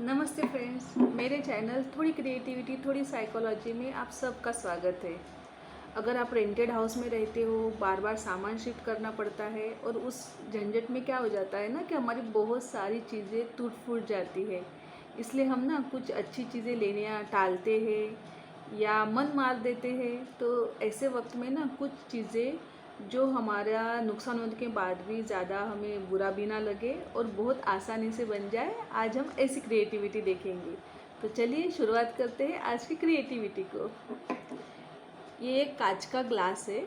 नमस्ते फ्रेंड्स, मेरे चैनल थोड़ी क्रिएटिविटी थोड़ी साइकोलॉजी में आप सबका स्वागत है। अगर आप रेंटेड हाउस में रहते हो, बार बार सामान शिफ्ट करना पड़ता है और उस झंझट में क्या हो जाता है ना कि हमारी बहुत सारी चीज़ें टूट फूट जाती है। इसलिए हम ना कुछ अच्छी चीज़ें लेने टालते हैं या मन मार देते हैं। तो ऐसे वक्त में ना कुछ चीज़ें जो हमारा नुकसान होने के बाद भी ज़्यादा हमें बुरा भी ना लगे और बहुत आसानी से बन जाए, आज हम ऐसी क्रिएटिविटी देखेंगे। तो चलिए शुरुआत करते हैं आज की क्रिएटिविटी को। ये एक कांच का ग्लास है।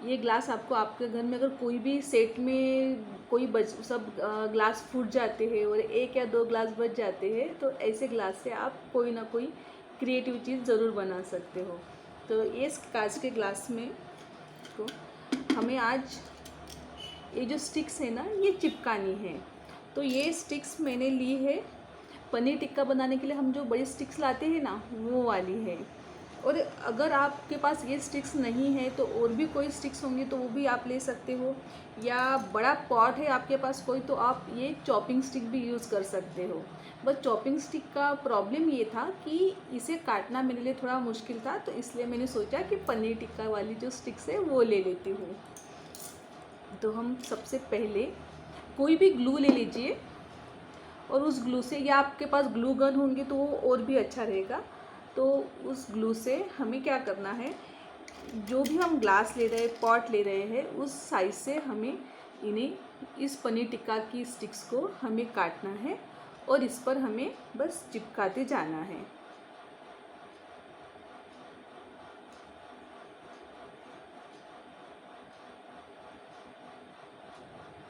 ये ग्लास आपको आपके घर में अगर कोई भी सेट में कोई ग्लास फूट जाते हैं और एक या दो ग्लास बच जाते हैं, तो ऐसे ग्लास से आप कोई ना कोई क्रिएटिव चीज़ ज़रूर बना सकते हो। तो इस कांच के ग्लास में को हमें आज ये जो स्टिक्स है ना, ये चिपकानी है। तो ये स्टिक्स मैंने ली है पनीर टिक्का बनाने के लिए। हम जो बड़ी स्टिक्स लाते हैं ना, वो वाली है। और अगर आपके पास ये स्टिक्स नहीं है तो और भी कोई स्टिक्स होंगी तो वो भी आप ले सकते हो, या बड़ा पॉट है आपके पास कोई तो आप ये चॉपिंग स्टिक भी यूज़ कर सकते हो। बस चॉपिंग स्टिक का प्रॉब्लम ये था कि इसे काटना मेरे लिए थोड़ा मुश्किल था, तो इसलिए मैंने सोचा कि पनीर टिक्का वाली जो स्टिक्स है वो ले लेती हूँ। तो हम सबसे पहले कोई भी ग्लू ले लीजिए और उस ग्लू से, या आपके पास ग्लू गन होंगे तो वो और भी अच्छा रहेगा। तो उस ग्लू से हमें क्या करना है, जो भी हम ग्लास ले रहे हैं, पॉट ले रहे हैं, उस साइज से हमें इस पनीर टिक्का की स्टिक्स को हमें काटना है और इस पर हमें बस चिपकाते जाना है।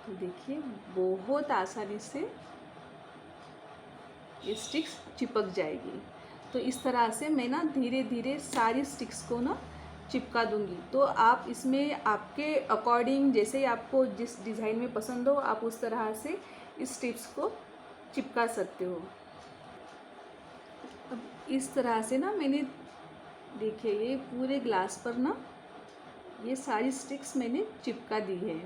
तो देखिए बहुत आसानी से ये स्टिक्स चिपक जाएगी। तो इस तरह से मैं ना धीरे धीरे सारी स्टिक्स को ना चिपका दूंगी। तो आप इसमें आपके अकॉर्डिंग, जैसे आपको जिस डिज़ाइन में पसंद हो, आप उस तरह से इस स्टिक्स को चिपका सकते हो। अब इस तरह से ना मैंने, देखिए ये पूरे ग्लास पर ना ये सारी स्टिक्स मैंने चिपका दी है।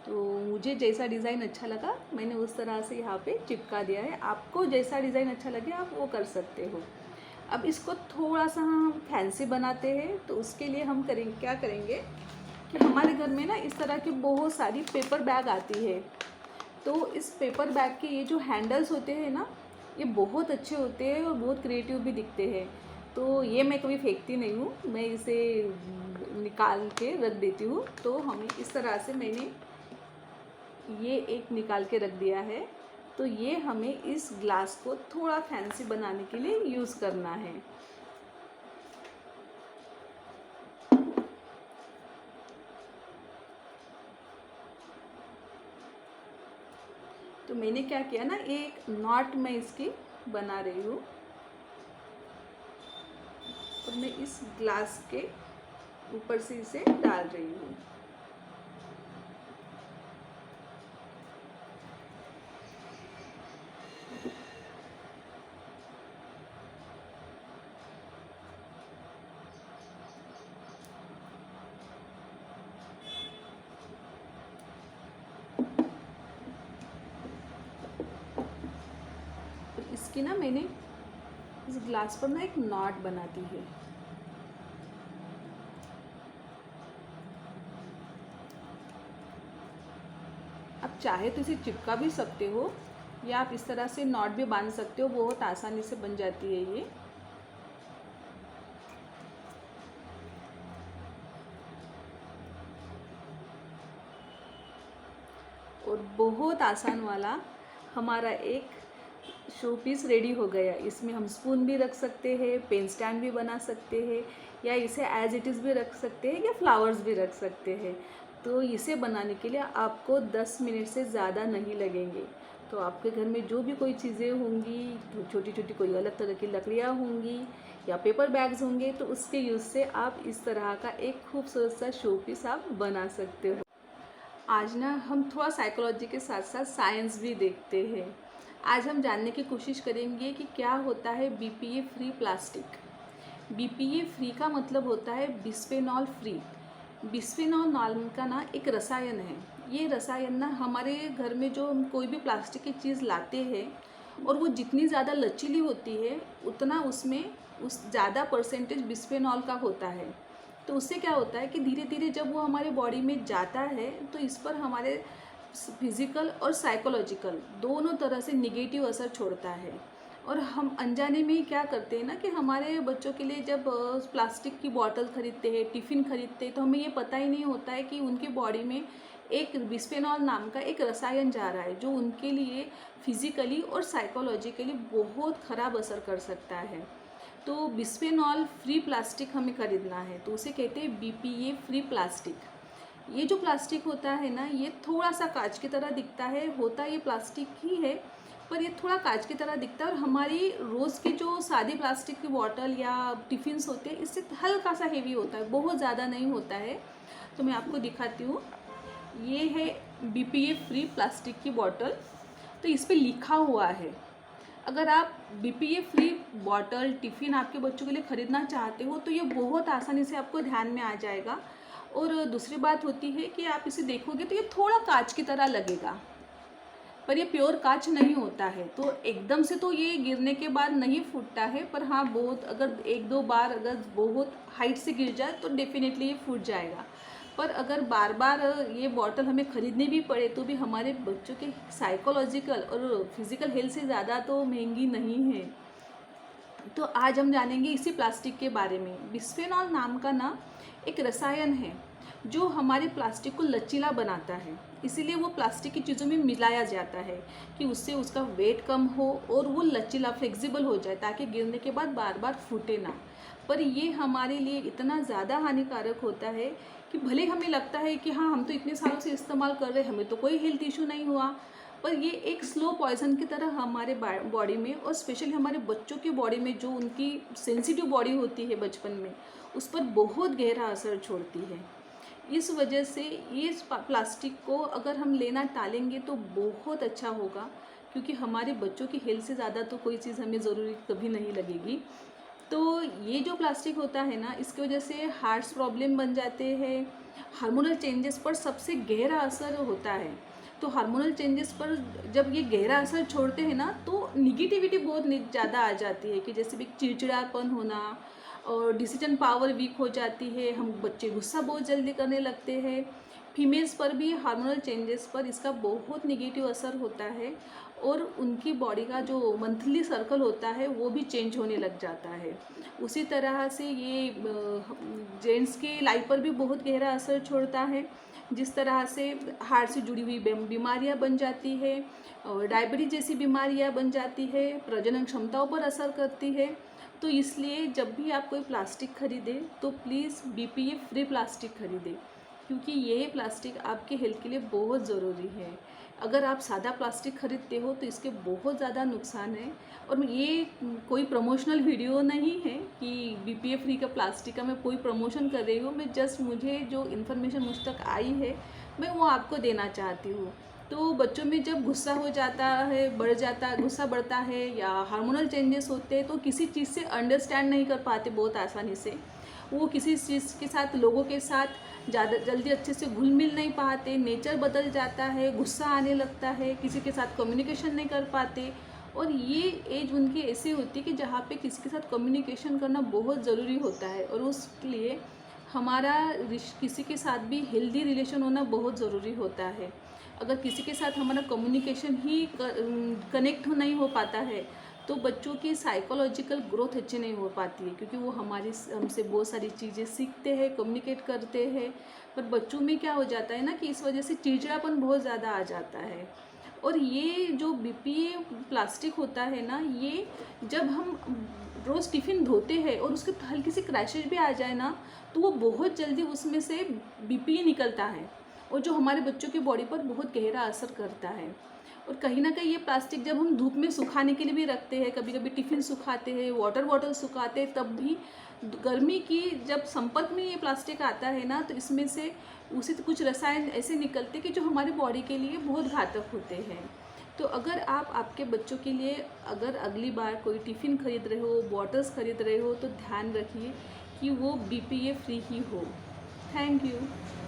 तो मुझे जैसा डिज़ाइन अच्छा लगा मैंने उस तरह से यहाँ पे चिपका दिया है। आपको जैसा डिज़ाइन अच्छा लगे आप वो कर सकते हो। अब इसको थोड़ा सा हम फैंसी बनाते हैं, तो उसके लिए हम क्या करेंगे कि हमारे घर में ना इस तरह की बहुत सारी पेपर बैग आती है। तो इस पेपर बैग के ये जो हैंडल्स होते हैं ना, ये बहुत अच्छे होते हैं और बहुत क्रिएटिव भी दिखते हैं। तो ये मैं कभी फेंकती नहीं हूँ, मैं इसे निकाल के रख देती हूँ। तो हमें इस तरह से मैंने ये एक निकाल के रख दिया है। तो ये हमें इस ग्लास को थोड़ा फैंसी बनाने के लिए यूज़ करना है। तो मैंने क्या किया ना, एक नॉट मैं इसकी बना रही हूँ और मैं इस ग्लास के ऊपर से इसे डाल रही हूँ। इसकी ना मैंने इस ग्लास पर ना एक नॉट बना दी है। आप चाहे तो इसे चिपका भी सकते हो, या आप इस तरह से नॉट भी बांध सकते हो, बहुत आसानी से बन जाती है ये। और बहुत आसान वाला हमारा एक शो पीस रेडी हो गया। इसमें हम स्पून भी रख सकते हैं, पेन स्टैंड भी बना सकते हैं, या इसे एज इट इज़ भी रख सकते हैं, या फ्लावर्स भी रख सकते हैं। तो इसे बनाने के लिए आपको 10 मिनट से ज़्यादा नहीं लगेंगे। तो आपके घर में जो भी कोई चीज़ें होंगी, तो छोटी छोटी कोई अलग तरह की लकड़ियाँ होंगी या पेपर बैग्स होंगे, तो उसके यूज़ से आप इस तरह का एक खूबसूरत सा शो पीस आप बना सकते हो। आज ना हम थोड़ा साइकोलॉजी के साथ साथ साइंस भी देखते हैं। आज हम जानने की कोशिश करेंगे कि क्या होता है BPA free plastic. BPA free का मतलब होता है बिस्फेनॉल फ्री। बिस्फेनॉल नाम का ना एक रसायन है। ये रसायन ना हमारे घर में जो हम कोई भी प्लास्टिक की चीज़ लाते हैं और वो जितनी ज़्यादा लचीली होती है उतना उसमें उस ज़्यादा परसेंटेज बिस्फेनॉल का होता है। तो उससे क्या होता है कि धीरे धीरे जब वो हमारे बॉडी में जाता है तो इस पर हमारे फिज़िकल और साइकोलॉजिकल दोनों तरह से निगेटिव असर छोड़ता है। और हम अनजाने में ही क्या करते हैं ना कि हमारे बच्चों के लिए जब प्लास्टिक की बॉटल खरीदते हैं, टिफ़िन खरीदते हैं, तो हमें ये पता ही नहीं होता है कि उनकी बॉडी में एक बिस्फेनॉल नाम का एक रसायन जा रहा है जो उनके लिए फिज़िकली और साइकोलॉजिकली बहुत ख़राब असर कर सकता है। तो बिस्फेनॉल फ्री प्लास्टिक हमें खरीदना है, तो उसे कहते हैं BPA फ्री प्लास्टिक। ये जो प्लास्टिक होता है ना, ये थोड़ा सा कांच की तरह दिखता है, होता ये प्लास्टिक ही है, पर ये थोड़ा कांच की तरह दिखता है और हमारी रोज़ की जो सादी प्लास्टिक की बॉटल या टिफ़िन्स होते हैं इससे हल्का सा हेवी होता है, बहुत ज़्यादा नहीं होता है। तो मैं आपको दिखाती हूँ, ये है BPA फ्री प्लास्टिक की बॉटल। तो इस पे लिखा हुआ है, अगर आप BPA फ्री बॉटल टिफ़िन आपके बच्चों के लिए ख़रीदना चाहते हो तो ये बहुत आसानी से आपको ध्यान में आ जाएगा। और दूसरी बात होती है कि आप इसे देखोगे तो ये थोड़ा कांच की तरह लगेगा, पर ये प्योर कांच नहीं होता है। तो एकदम से तो ये गिरने के बाद नहीं फूटता है, पर हाँ बहुत अगर एक दो बार अगर बहुत हाइट से गिर जाए तो डेफिनेटली ये फूट जाएगा। पर अगर बार बार ये बॉटल हमें ख़रीदनी भी पड़े तो भी हमारे बच्चों के साइकोलॉजिकल और फिज़िकल हेल्थ से ज़्यादा तो महंगी नहीं है। तो आज हम जानेंगे इसी प्लास्टिक के बारे में। बिस्फेनॉल नाम का ना एक रसायन है जो हमारे प्लास्टिक को लचीला बनाता है, इसीलिए वो प्लास्टिक की चीज़ों में मिलाया जाता है कि उससे उसका वेट कम हो और वो लचीला फ्लेक्सिबल हो जाए ताकि गिरने के बाद बार बार फूटे ना। पर ये हमारे लिए इतना ज़्यादा हानिकारक होता है कि भले हमें लगता है कि हाँ हम तो इतने सालों से इस्तेमाल कर रहे हैं, हमें तो कोई हेल्थ इशू नहीं हुआ, पर ये एक स्लो पॉइजन की तरह हमारे बॉडी में और स्पेशली हमारे बच्चों की बॉडी में जो उनकी सेंसिटिव बॉडी होती है बचपन में, उस पर बहुत गहरा असर छोड़ती है। इस वजह से ये प्लास्टिक को अगर हम लेना टालेंगे तो बहुत अच्छा होगा, क्योंकि हमारे बच्चों की हेल्थ से ज़्यादा तो कोई चीज़ हमें ज़रूरी कभी नहीं लगेगी। तो ये जो प्लास्टिक होता है ना, इसकी वजह से हार्ट प्रॉब्लम बन जाते हैं, हार्मोनल चेंजेस पर सबसे गहरा असर होता है। तो हार्मोनल चेंजेस पर जब ये गहरा असर छोड़ते हैं ना तो निगेटिविटी बहुत ज़्यादा आ जाती है कि जैसे भी चिड़चिड़ापन होना और डिसीजन पावर वीक हो जाती है, हम बच्चे गुस्सा बहुत जल्दी करने लगते हैं। फीमेल्स पर भी हार्मोनल चेंजेस पर इसका बहुत निगेटिव असर होता है और उनकी बॉडी का जो मंथली सर्कल होता है वो भी चेंज होने लग जाता है। उसी तरह से ये जेंट्स के लाइफ पर भी बहुत गहरा असर छोड़ता है, जिस तरह से हार्ट से जुड़ी हुई बीमारियां बन जाती है और डायबिटीज जैसी बीमारियां बन जाती है, प्रजनन क्षमताओं पर असर करती है। तो इसलिए जब भी आप कोई प्लास्टिक खरीदें तो प्लीज़ BPA फ्री प्लास्टिक खरीदें, क्योंकि ये प्लास्टिक आपके हेल्थ के लिए बहुत ज़रूरी है। अगर आप सादा प्लास्टिक खरीदते हो तो इसके बहुत ज़्यादा नुकसान है। और ये कोई प्रमोशनल वीडियो नहीं है कि BPA फ्री का प्लास्टिक का मैं कोई प्रमोशन कर रही हूँ, मैं जस्ट मुझे जो इन्फॉर्मेशन मुझ तक आई है मैं वो आपको देना चाहती हूँ। तो बच्चों में जब गुस्सा हो जाता है, गुस्सा बढ़ता है या हार्मोनल चेंजेस होते हैं तो किसी चीज़ से अंडरस्टैंड नहीं कर पाते बहुत आसानी से, वो किसी चीज़ के साथ लोगों के साथ ज़्यादा जल्दी अच्छे से घुल मिल नहीं पाते, नेचर बदल जाता है, गुस्सा आने लगता है, किसी के साथ कम्युनिकेशन नहीं कर पाते। और ये एज उनकी ऐसी होती है कि जहाँ पे किसी के साथ कम्युनिकेशन करना बहुत ज़रूरी होता है और उसके लिए हमारा किसी के साथ भी हेल्दी रिलेशन होना बहुत ज़रूरी होता है। अगर किसी के साथ हमारा कम्युनिकेशन ही कनेक्ट नहीं हो पाता है तो बच्चों की साइकोलॉजिकल ग्रोथ अच्छी नहीं हो पाती है, क्योंकि वो हमसे बहुत सारी चीज़ें सीखते हैं, कम्युनिकेट करते हैं। पर बच्चों में क्या हो जाता है ना कि इस वजह से चिड़चिड़ापन बहुत ज़्यादा आ जाता है। और ये जो BPA प्लास्टिक होता है ना, ये जब हम रोज़ टिफ़िन धोते हैं और उसके हल्की सी क्रैशेज भी आ जाए ना तो वो बहुत जल्दी उसमें से BPA निकलता है और जो हमारे बच्चों की बॉडी पर बहुत गहरा असर करता है। और कहीं ना कहीं ये प्लास्टिक जब हम धूप में सुखाने के लिए भी रखते हैं, कभी कभी टिफ़िन सुखाते हैं, वाटर बॉटल सुखाते हैं, तब भी गर्मी की जब संपर्क में ये प्लास्टिक आता है ना तो इसमें से उसी कुछ रसायन ऐसे निकलते हैं कि जो हमारी बॉडी के लिए बहुत घातक होते हैं। तो अगर आप आपके बच्चों के लिए अगर अगली बार कोई टिफ़िन खरीद रहे हो, बॉटल्स खरीद रहे हो तो ध्यान रखिए कि वो BPA फ्री ही हो। Thank you.